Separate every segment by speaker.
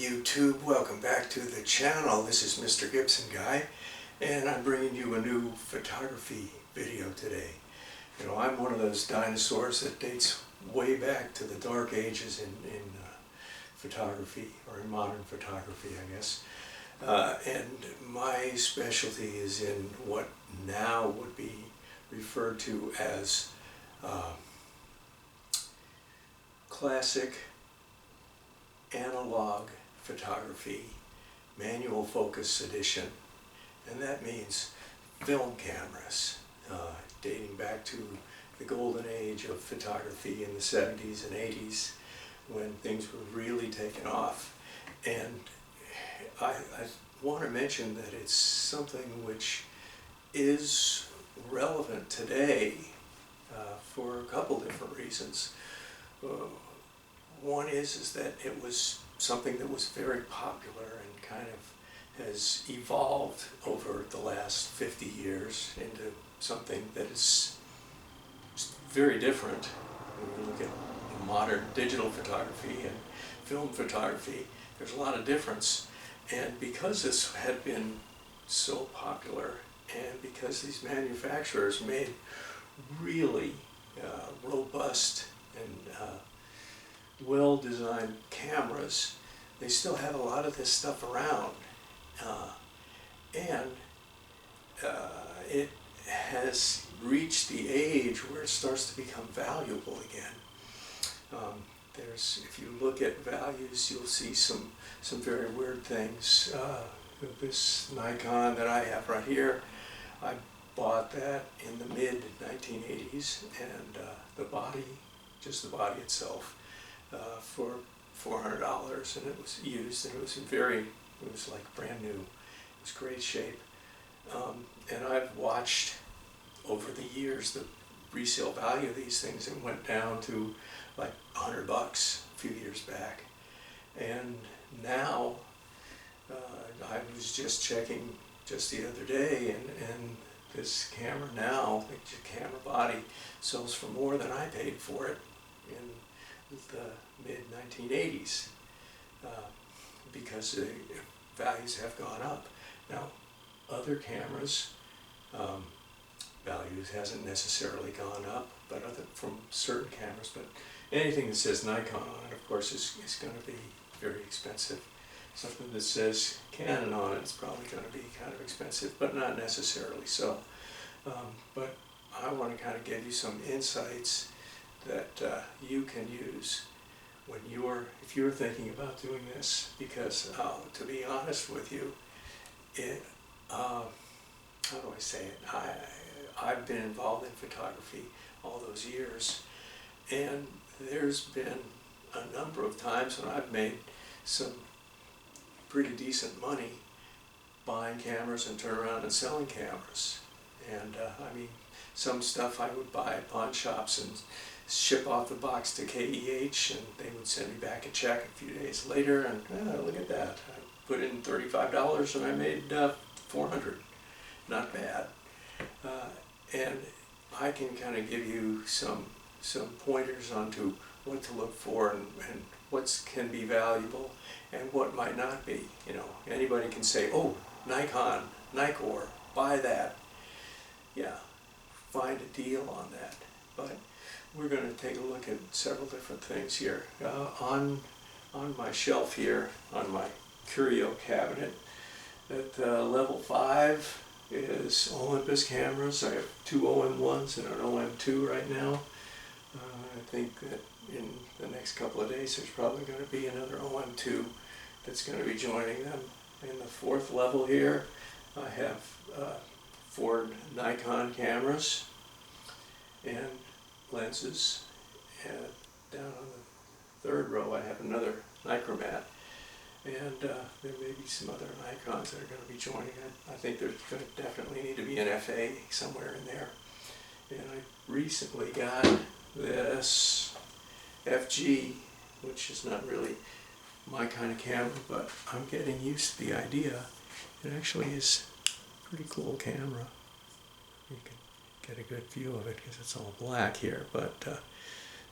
Speaker 1: YouTube, welcome back to the channel. This is Mr. Gibson Guy, and I'm bringing you a new photography video today. You know, I'm one of those dinosaurs that dates way back to the dark ages in photography, or in modern photography, I guess. And my specialty is in what now would be referred to as classic analog photography, manual focus edition, and that means film cameras, dating back to the golden age of photography in the 70s and 80s when things were really taking off. And I want to mention that it's something which is relevant today for a couple different reasons. One is that it was something that was very popular and kind of has evolved over the last 50 years into something that is very different. When you look at modern digital photography and film photography, there's a lot of difference. And because this had been so popular, and because these manufacturers made really robust and well-designed cameras, they still have a lot of this stuff around, and it has reached the age where it starts to become valuable again. If you look at values, you'll see some very weird things. This Nikon that I have right here, I bought that in the mid-1980s, and the body, just the body itself, for $400, and it was used, and it was like brand new. It was great shape. And I've watched over the years the resale value of these things. It went down to like $100 a few years back. And now, I was just checking just the other day, and this camera now, the camera body, sells for more than I paid for it in the mid-1980s, because the values have gone up. Now, other cameras, values hasn't necessarily gone up, but from certain cameras, but anything that says Nikon on it, of course, is going to be very expensive. Something that says Canon on it is probably going to be kind of expensive, but not necessarily so. But I want to kind of give you some insights that you can use when if you're thinking about doing this, because to be honest with you, how do I say it? I've been involved in photography all those years, and there's been a number of times when I've made some pretty decent money buying cameras and turn around and selling cameras. And I mean, some stuff I would buy at pawn shops and ship off the box to KEH, and they would send me back a check a few days later, and look at that, I put in $35 and I made $400. Not bad. And I can kind of give you some pointers onto what to look for, and what can be valuable and what might not be. You know, anybody can say, oh, Nikon, Nikkor, buy that. Yeah, find a deal on that. But we're going to take a look at several different things here. On my shelf here, on my curio cabinet, at level 5 is Olympus cameras. I have 2 OM1s and an OM2 right now. I think that in the next couple of days there's probably going to be another OM2 that's going to be joining them. In the 4th level here, I have 4 Nikon cameras and lenses. And down on the 3rd row I have another Nichromat. And there may be some other Nikons that are going to be joining it. I think there's going to definitely need to be an FA somewhere in there. And I recently got this FG, which is not really my kind of camera, but I'm getting used to the idea. It actually is a pretty cool camera. You can get a good view of it because it's all black here, but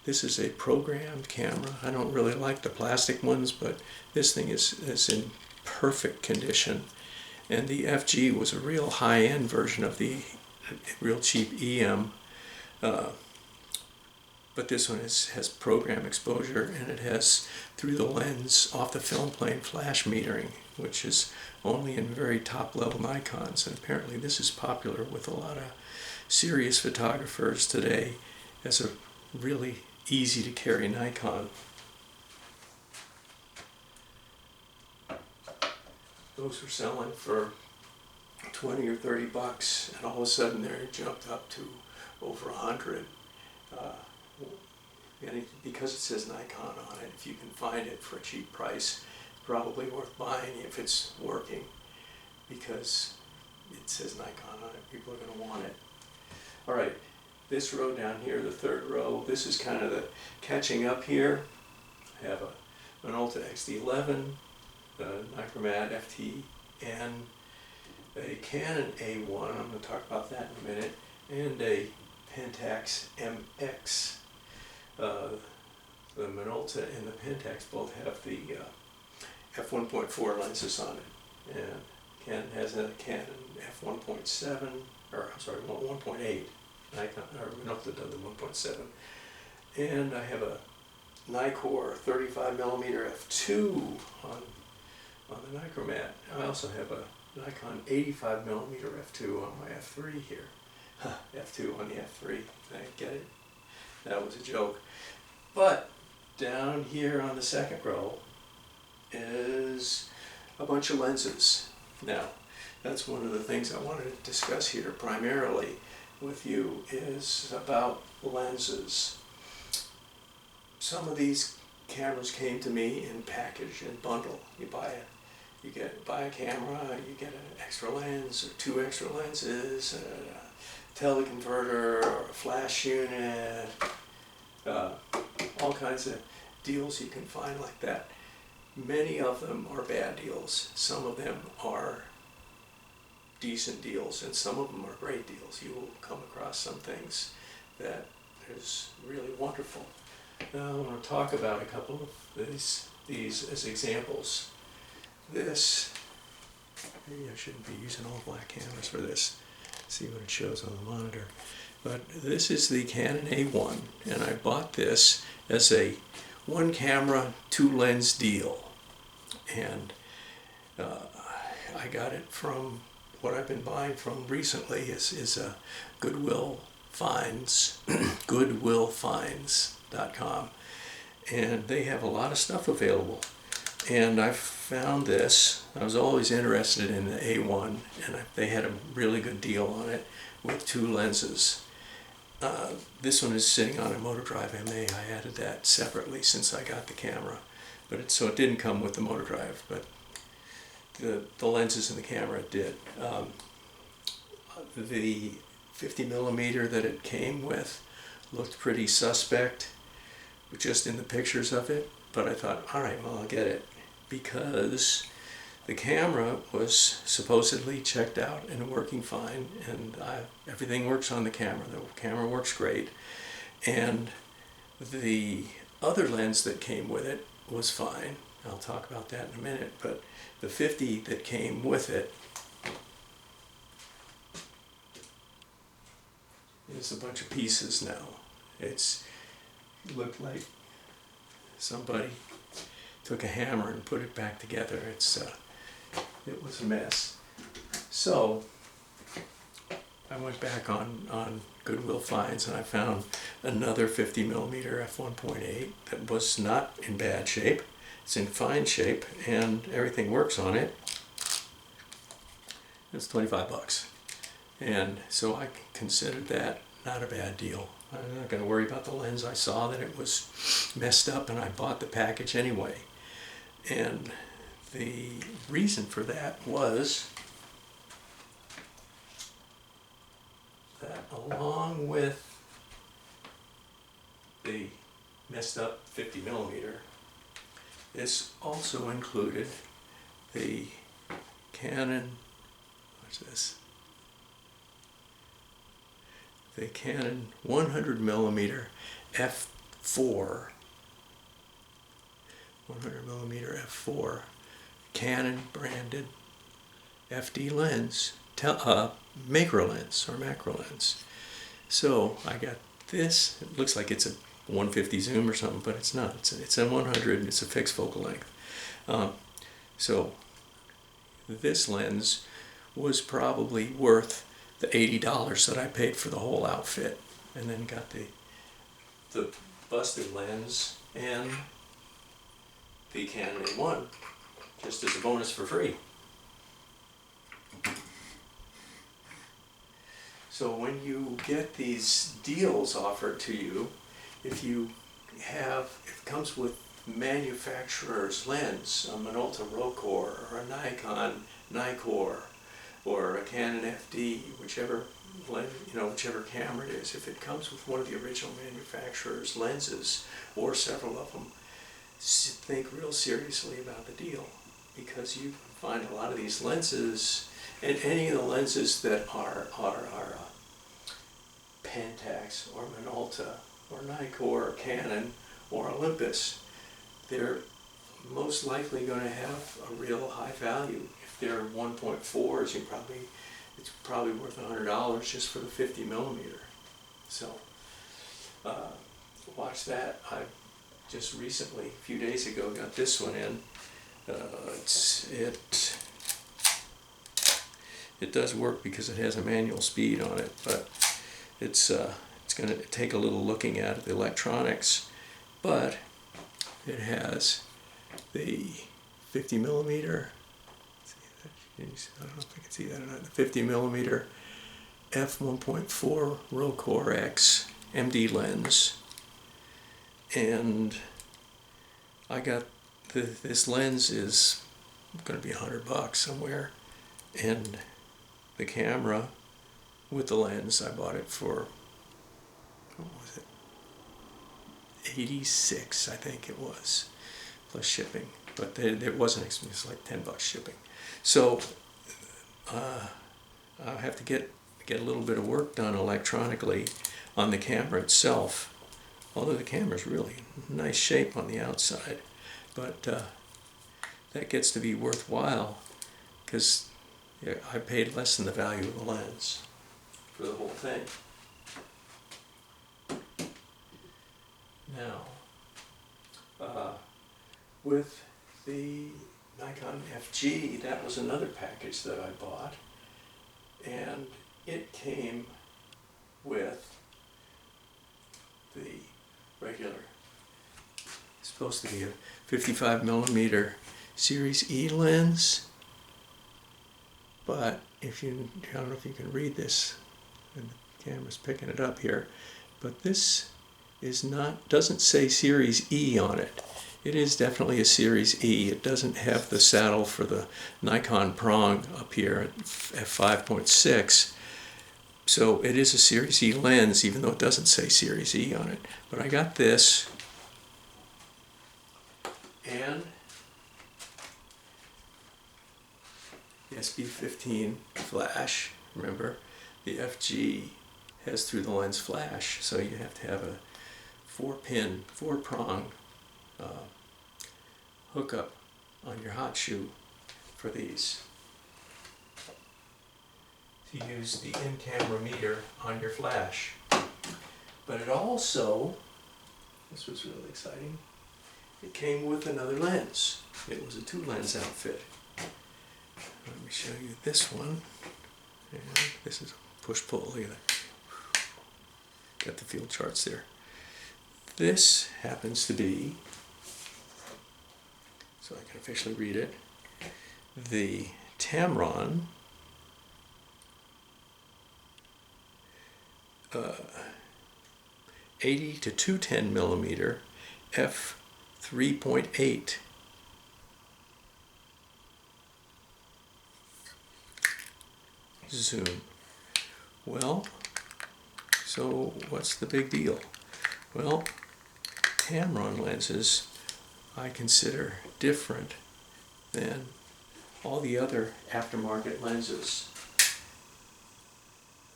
Speaker 1: this is a programmed camera. I don't really like the plastic ones, but this thing is in perfect condition. And the FG was a real high-end version of the real cheap EM, but this one has program exposure, and it has through the lens off the film plane flash metering, which is only in very top level Nikons, and apparently this is popular with a lot of serious photographers today as a really easy to carry Nikon. Those were selling for 20 or 30 bucks, and all of a sudden they jumped up to over 100. And because it says Nikon on it, if you can find it for a cheap price, it's probably worth buying if it's working, because it says Nikon on it. People are going to want it. All right, this row down here, the third row, this is kind of the catching up here. I have a Minolta XD11, a Nichromat FT, and a Canon A1, I'm going to talk about that in a minute, and a Pentax MX. The Minolta and the Pentax both have the f1.4 lenses on it, and Canon has a Canon f1.7, or I'm sorry, 1.8. Nikon or Minolta does the 1.7, and I have a Nikon 35mm f2 on the Nichromat. I also have a Nikon 85mm f2 on my f3 here. f2 on the f3. I get it. That was a joke. But down here on the second row is a bunch of lenses. Now, that's one of the things I wanted to discuss here primarily with you, is about lenses. Some of these cameras came to me in package and bundle. You buy a camera, you get an extra lens or two extra lenses, a teleconverter or a flash unit, all kinds of deals you can find like that. Many of them are bad deals. Some of them are decent deals, and some of them are great deals. You will come across some things that is really wonderful. Now I want to talk about a couple of these as examples. This, maybe I shouldn't be using all black cameras for this. See what it shows on the monitor. But this is the Canon A1, and I bought this as a one camera, two lens deal. And I got it from what I've been buying from recently is a Goodwill Finds, goodwillfinds.com, and they have a lot of stuff available. And I found this. I was always interested in the A1, and they had a really good deal on it with two lenses. This one is sitting on a motor drive MA. I added that separately since I got the camera, so it didn't come with the motor drive, but the lenses in the camera did. The 50mm that it came with looked pretty suspect just in the pictures of it, but I thought, all right, well, I'll get it, because the camera was supposedly checked out and working fine, and everything works on the camera. The camera works great, and the other lens that came with it was fine. I'll talk about that in a minute, but the 50 that came with it is a bunch of pieces now. It looked like somebody took a hammer and put it back together. It was a mess. So I went back on Goodwill Finds, and I found another 50mm f1.8 that was not in bad shape. It's in fine shape, and everything works on it. It's 25 bucks. And so I considered that not a bad deal. I'm not going to worry about the lens. I saw that it was messed up, and I bought the package anyway. And the reason for that was that along with the messed up 50mm, this also included the Canon, what's this? The Canon 100mm f4, 100mm f4, Canon branded FD lens, macro lens or macro lens. So I got this. It looks like it's a 150 zoom or something, but it's not. It's a 100. It's a fixed focal length. So this lens was probably worth the $80 that I paid for the whole outfit, and then got the busted lens and the Canon A1 just as a bonus for free. So when you get these deals offered to you, if it comes with manufacturer's lens, a Minolta Rocore or a Nikon Nikkor or a Canon FD, whichever camera it is, if it comes with one of the original manufacturer's lenses or several of them, think real seriously about the deal, because you can find a lot of these lenses, and any of the lenses that are Pentax or Minolta or Nikon or Canon or Olympus, they're most likely going to have a real high value. If they're 1.4s, it's probably worth $100 just for the 50mm. So watch that. I just recently, a few days ago, got this one in. It does work because it has a manual speed on it, but it's going to take a little looking at the electronics. But it has the 50mm. I don't know if I can see that or not. The 50mm f1.4 Rocore X MD lens, and I got this lens is going to be $100 somewhere, and the camera with the lens, I bought it for, what was it, 86, I think it was, plus shipping. But it wasn't expensive, it was like $10 shipping. So I'll have to get a little bit of work done electronically on the camera itself, although the camera's really in nice shape on the outside. But that gets to be worthwhile, because I paid less than the value of the lens for the whole thing. Now, with the Nikon FG, that was another package that I bought, and it came with the regular, it's supposed to be a 55mm Series E lens, but I don't know if you can read this, and the camera's picking it up here, but this doesn't say Series E on it. It is definitely a Series E. It doesn't have the saddle for the Nikon prong up here at f5.6. So it is a Series E lens, even though it doesn't say Series E on it. But I got this, and the SB15 flash. Remember, the FG has through the lens flash, so you have to have a 4-prong hookup on your hot shoe for these, to use the in-camera meter on your flash. But it also, this was really exciting, it came with another lens. It was a 2-lens outfit. Let me show you this one. And this is a push-pull, look at that. Got the field charts there. This happens to be, so I can officially read it, the Tamron 80 to 210mm f3.8. zoom. Well, so what's the big deal? Well, Tamron lenses I consider different than all the other aftermarket lenses.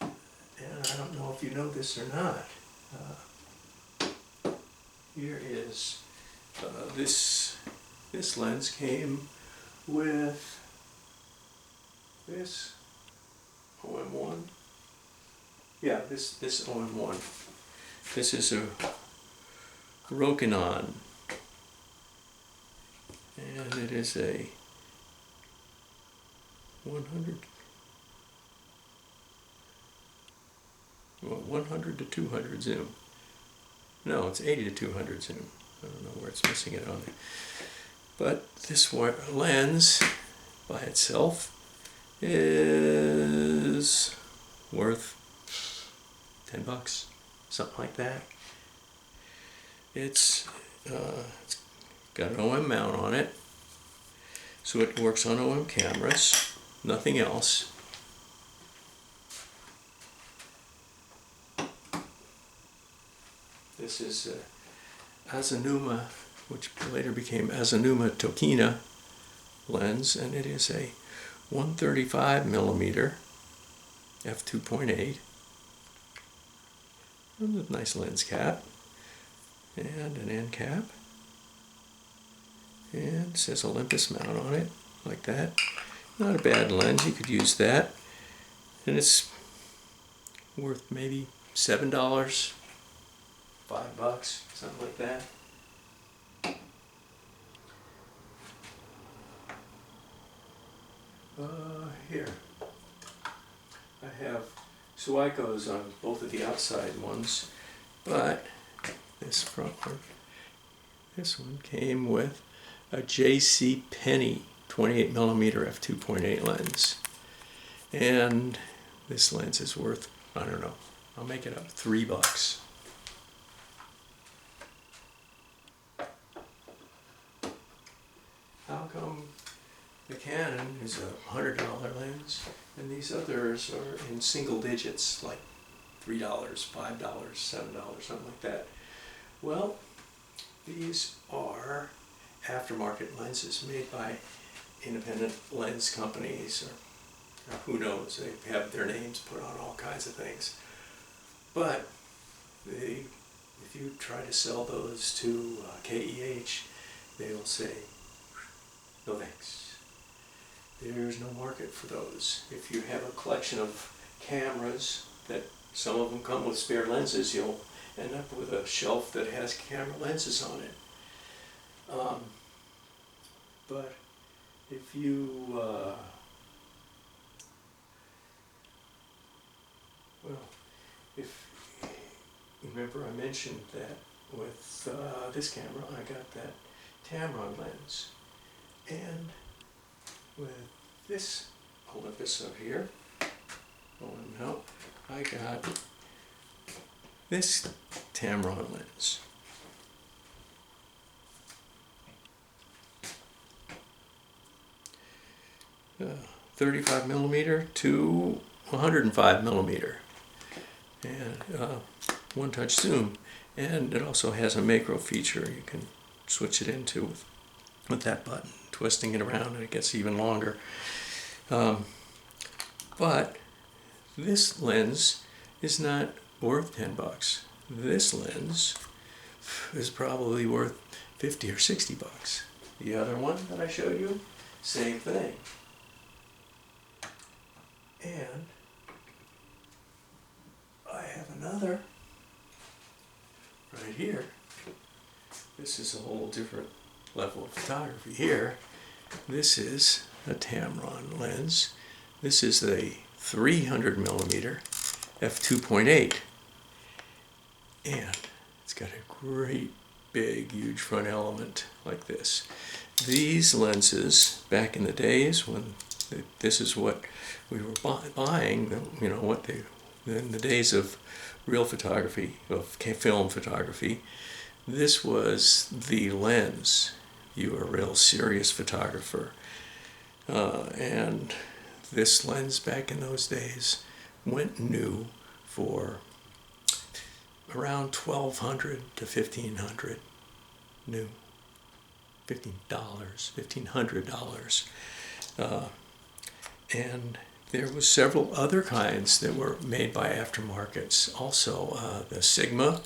Speaker 1: And I don't know if you know this or not. here is this lens came with this OM1. Yeah, this OM1. This is a Canon, and it is a 100 to 200 zoom. No, it's 80 to 200 zoom. I don't know where it's missing it on there. But this lens by itself is worth $10, something like that. It's got an OM mount on it, so it works on OM cameras, nothing else. This is Azanuma, which later became Azanuma Tokina lens, and it is a 135mm f2.8. And a nice lens cap and an end cap, and it says Olympus mount on it, like that. Not a bad lens, you could use that, and it's worth maybe $7, $5, something like that. Here I have Suicos on both of the outside ones, but this front one, this one came with a J.C. Penney 28mm f2.8 lens, and this lens is worth, I don't know, I'll make it up, $3. How come the Canon is a $100 lens and these others are in single digits, like $3, $5, $7, something like that? Well, these are aftermarket lenses made by independent lens companies, or who knows, they have their names put on all kinds of things. But if you try to sell those to KEH, they'll say, no thanks. There's no market for those. If you have a collection of cameras that some of them come with spare lenses, you'll end up with a shelf that has camera lenses on it. But if you, if you remember, I mentioned that with this camera, I got that Tamron lens, and with this Olympus up here, I got this Tamron lens. Uh, 35mm to 105mm, and one-touch zoom, and it also has a macro feature you can switch it into with that button, twisting it around, and it gets even longer. But this lens is not worth $10. This lens is probably worth $50 or $60. The other one that I showed you, same thing. And I have another right here. This is a whole different level of photography here. This is a Tamron lens. This is a 300mm f2.8, and it's got a great big huge front element like this. These lenses back in the days when this is what we were buying, you know, in the days of real photography, of film photography, this was the lens. You were a real serious photographer. And this lens back in those days went new for around $1,200 to $1,500 new. $1,500. And there was several other kinds that were made by aftermarkets. Also, the Sigma,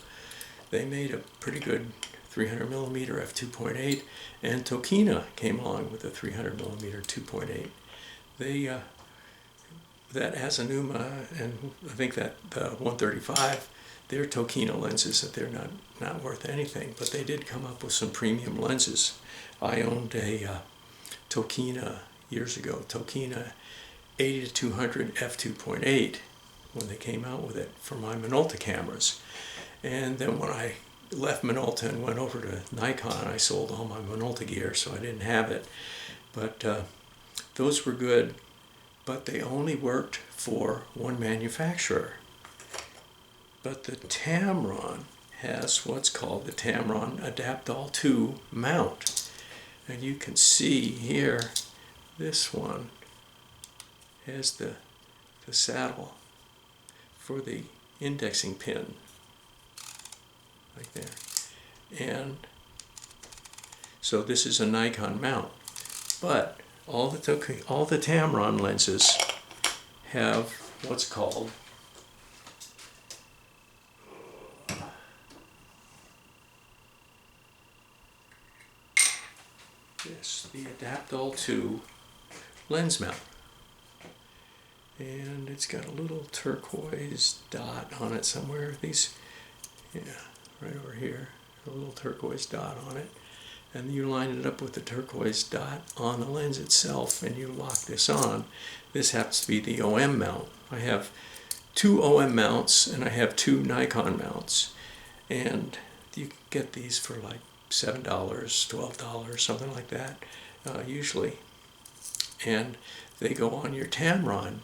Speaker 1: they made a pretty good 300mm f2.8, and Tokina came along with a 300mm 2.8. They that Asanuma and I think that the 135, they're Tokina lenses that they're not worth anything, but they did come up with some premium lenses. I owned a Tokina years ago, Tokina 80-200 f2.8 when they came out with it for my Minolta cameras. And then when I left Minolta and went over to Nikon, I sold all my Minolta gear, so I didn't have it. But those were good, but they only worked for one manufacturer. But the Tamron has what's called the Tamron Adaptall 2 mount. And you can see here, this one has the saddle for the indexing pin, like there. And so this is a Nikon mount, but all the Tamron lenses have what's called the Adaptall 2 lens mount. And it's got a little turquoise dot on it somewhere. These, yeah, right over here, a little turquoise dot on it. And you line it up with the turquoise dot on the lens itself and you lock this on. This happens to be the OM mount. I have 2 OM mounts and I have 2 Nikon mounts. And you can get these for like $7, $12, something like that, usually. And they go on your Tamron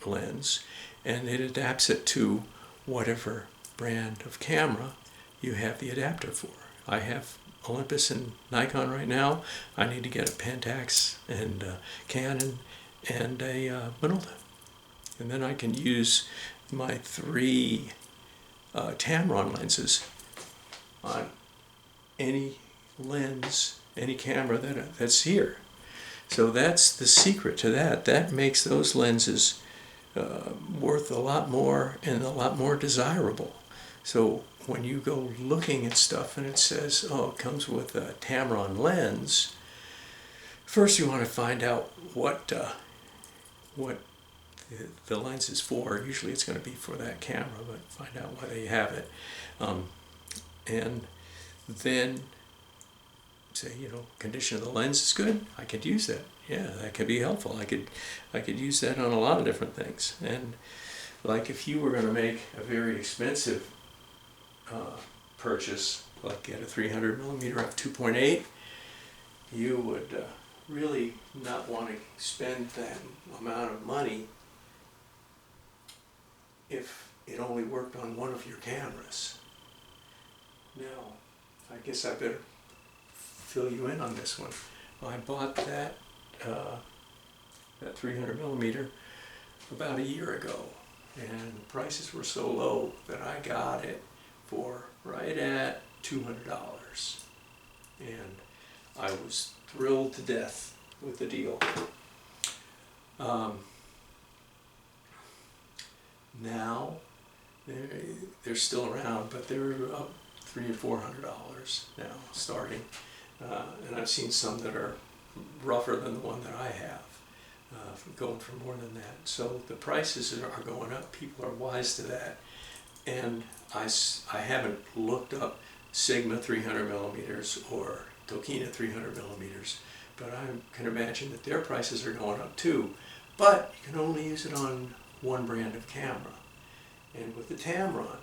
Speaker 1: lens and it adapts it to whatever brand of camera you have the adapter for. I have Olympus and Nikon right now. I need to get a Pentax and Canon and a Minolta. And then I can use my 3 Tamron lenses on any lens, any camera that's here. So that's the secret to that. That makes those lenses worth a lot more and a lot more desirable. So when you go looking at stuff and it says, oh, it comes with a Tamron lens, first you want to find out what the lens is for. Usually it's going to be for that camera, but find out why they have it. And then say, condition of the lens is good, I could use that. Yeah, that could be helpful. I could use that on a lot of different things. And like if you were going to make a very expensive purchase, like get a 300mm f2.8, you would really not want to spend that amount of money if it only worked on one of your cameras. Now, I guess I better fill you in on this one. I bought that 300mm about a year ago, and the prices were so low that I got it for right at $200, and I was thrilled to death with the deal. Now they're still around, but they're up $300 or $400 now, starting. And I've seen some that are rougher than the one that I have, going for more than that. So the prices are going up. People are wise to that. And I haven't looked up Sigma 300mm or Tokina 300mm, but I can imagine that their prices are going up too. But you can only use it on one brand of camera. And with the Tamron,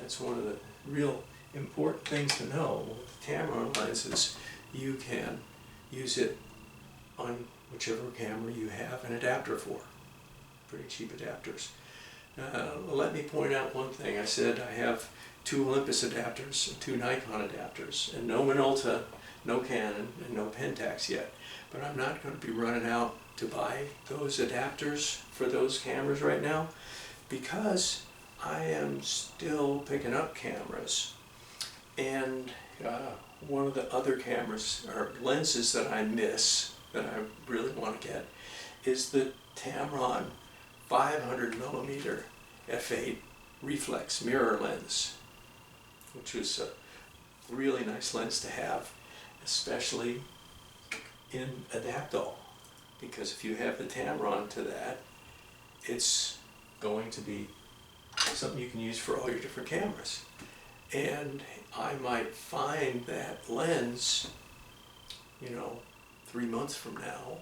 Speaker 1: that's one of the real important things to know. With the Tamron lenses, you can use it on whichever camera you have an adapter for. Pretty cheap adapters. Let me point out one thing. I said I have 2 Olympus adapters and 2 Nikon adapters, and no Minolta, no Canon, and no Pentax yet. But I'm not going to be running out to buy those adapters for those cameras right now, because I am still picking up cameras. And one of the other cameras or lenses that I miss, that I really want to get, is the Tamron 500mm f8 reflex mirror lens, which is really nice lens to have, especially in adaptol, because if you have the Tamron to that, it's going to be something you can use for all your different cameras. And I might find that lens, 3 months from now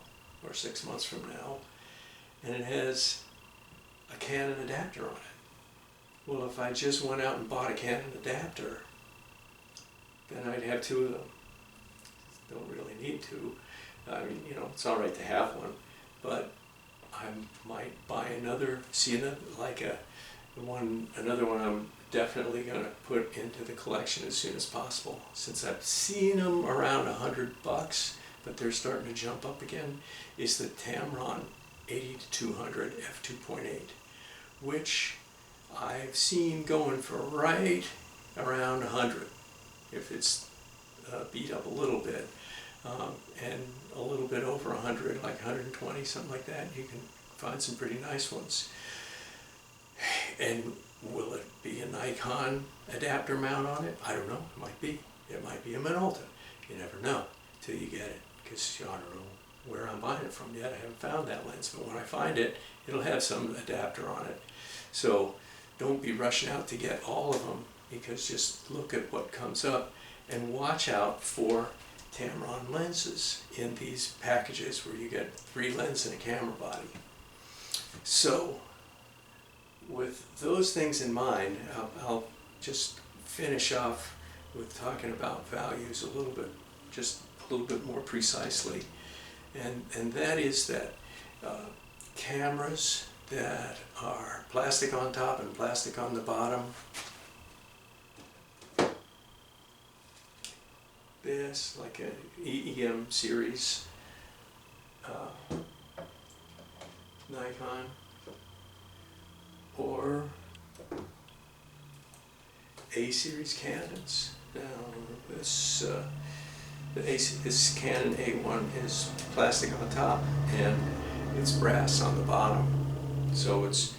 Speaker 1: or 6 months from now, and it has a Canon adapter on it. Well, if I just went out and bought a Canon adapter, then I'd have 2 of them. Don't really need to. I mean, it's all right to have one, but I might buy another, another one I'm definitely going to put into the collection as soon as possible. Since I've seen them around $100, but they're starting to jump up again, is the Tamron 80-200 f2.8, which I've seen going for right around 100, if it's beat up a little bit, and a little bit over 100, like 120, something like that. You can find some pretty nice ones. And will it be a Nikon adapter mount on it? I don't know. It might be. It might be a Minolta. You never know till you get it, because I don't know where I'm buying it from yet. I haven't found that lens, but when I find it, it'll have some adapter on it. So don't be rushing out to get all of them, because just look at what comes up and watch out for Tamron lenses in these packages where you get 3 lenses and a camera body. So with those things in mind, I'll just finish off with talking about values a little bit more precisely, and that is that cameras that are plastic on top and plastic on the bottom, this, like an EM series Nikon, or A series Canons. Now this Canon A1 is plastic on top and it's brass on the bottom, so it's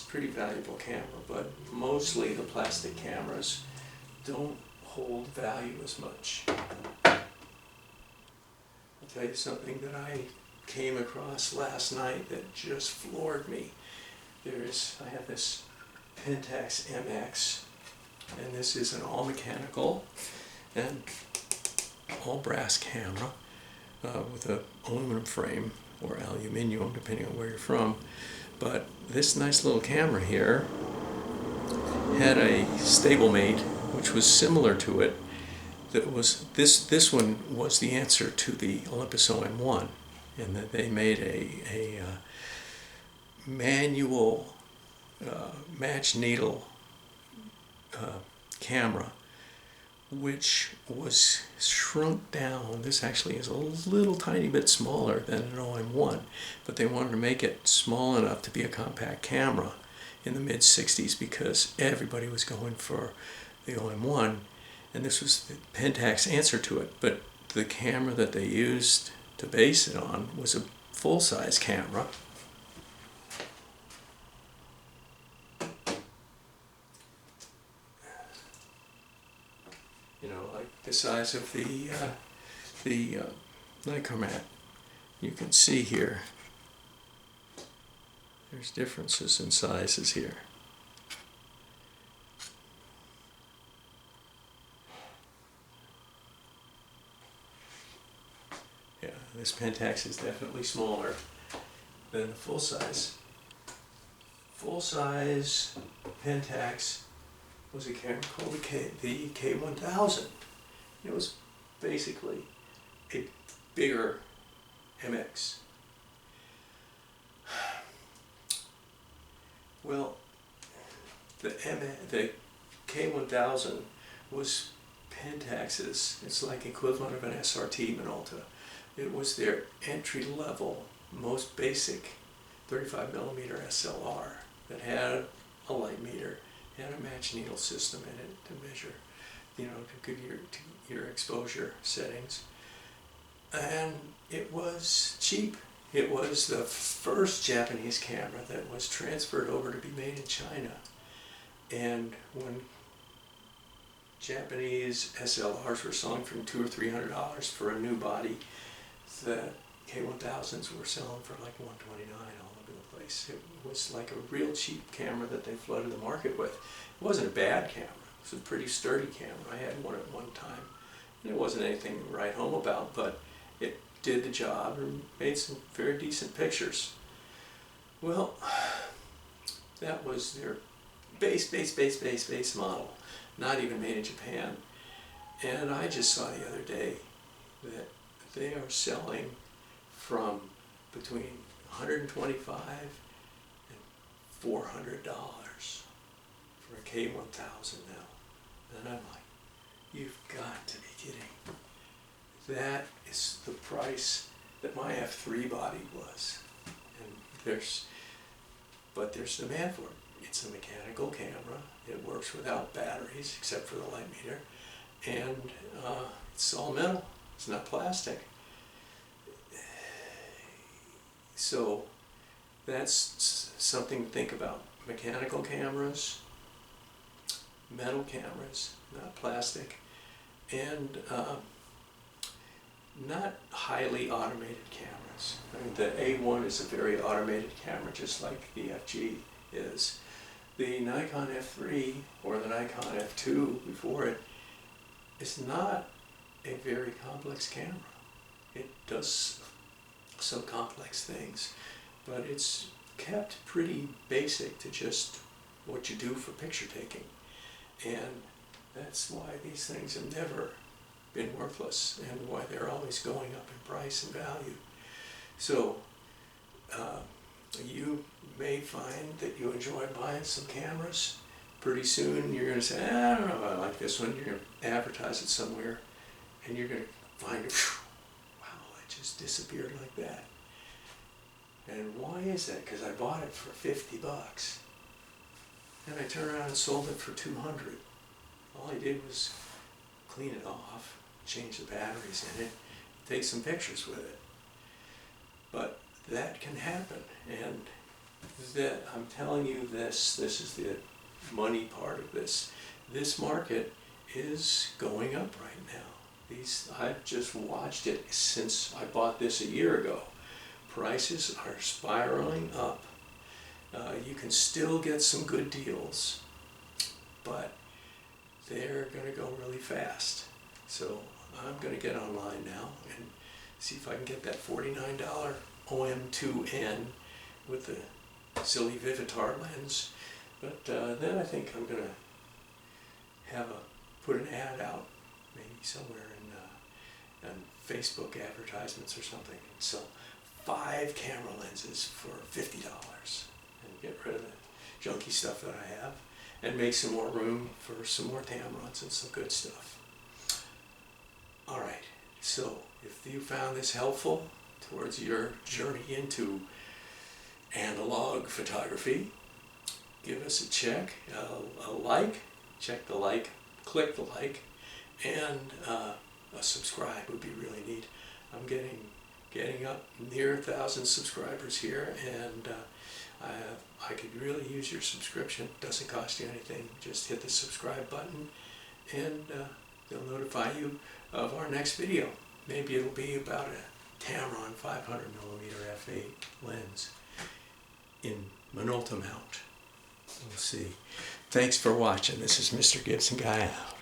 Speaker 1: pretty valuable camera. But mostly the plastic cameras don't hold value as much. I'll tell you something that I came across last night that just floored me. I have this Pentax MX, and this is an all mechanical and all brass camera with an aluminum frame or aluminium, depending on where you're from. But this nice little camera here had a stablemate which was similar to it. That was this one was the answer to the Olympus OM1, and that they made a manual match needle camera, which was shrunk down. This actually is a little tiny bit smaller than an OM1, but they wanted to make it small enough to be a compact camera in the mid-60s because everybody was going for the OM1, and this was the Pentax answer to it. But the camera that they used to base it on was a full-size camera. Like the size of the Nikon. You can see here, there's differences in sizes here. Yeah, this Pentax is definitely smaller than the full-size. Full-size Pentax was a camera called the K1000. It was basically a bigger MX. Well, the K1000 was Pentax's, it's like equivalent of an SRT Minolta. It was their entry-level, most basic 35mm SLR that had a light meter and a match needle system in it to measure, to give your exposure settings. And it was cheap. It was the first Japanese camera that was transferred over to be made in China. And when Japanese SLRs were selling from $200 or $300 for a new body. The K1000s were selling for like $129 all over the place. It was like a real cheap camera that they flooded the market with. It wasn't a bad camera. It was a pretty sturdy camera. I had one at one time. And it wasn't anything to write home about, but it did the job and made some very decent pictures. Well, that was their base model, not even made in Japan. And I just saw the other day that they are selling from between $125 and $400 for a K1000 now. And I'm like, you've got to be kidding. That is the price that my F3 body was. And there's demand for it. It's a mechanical camera. It works without batteries, except for the light meter. And it's all metal. It's not plastic. So that's something to think about. Mechanical cameras, metal cameras, not plastic, and not highly automated cameras. I mean, the A1 is a very automated camera, just like the FG is. The Nikon F3 or the Nikon F2 before it is not a very complex camera. It does some complex things, but it's kept pretty basic to just what you do for picture taking. And that's why these things have never been worthless and why they're always going up in price and value. So you may find that you enjoy buying some cameras. Pretty soon you're going to say, I don't know if I like this one. You're going to advertise it somewhere and you're going to find it, wow, it just disappeared like that. And why is that? Because I bought it for $50 and I turned around and sold it for $200. All I did was clean it off, change the batteries in it, take some pictures with it. But that can happen, and that I'm telling you this is the money part of this. This market is going up right now. I've just watched it since I bought this a year ago. Prices are spiraling up. You can still get some good deals, but they're going to go really fast. So I'm going to get online now and see if I can get that $49 OM2N with the silly Vivitar lens. But then I think I'm going to put an ad out, maybe somewhere in Facebook advertisements or something, and sell 5 camera lenses for $50 and get rid of the junky stuff that I have and make some more room for some more Tamrons and some good stuff. Alright, so if you found this helpful towards your journey into analog photography, give us a check, a like, check the like, click the like, and a subscribe would be really neat. I'm getting up near 1,000 subscribers here, and I could really use your subscription. It doesn't cost you anything. Just hit the subscribe button and they'll notify you of our next video. Maybe it'll be about a Tamron 500mm f8 lens in Minolta mount. We'll see. Thanks for watching. This is Mr. Gibson Guy out.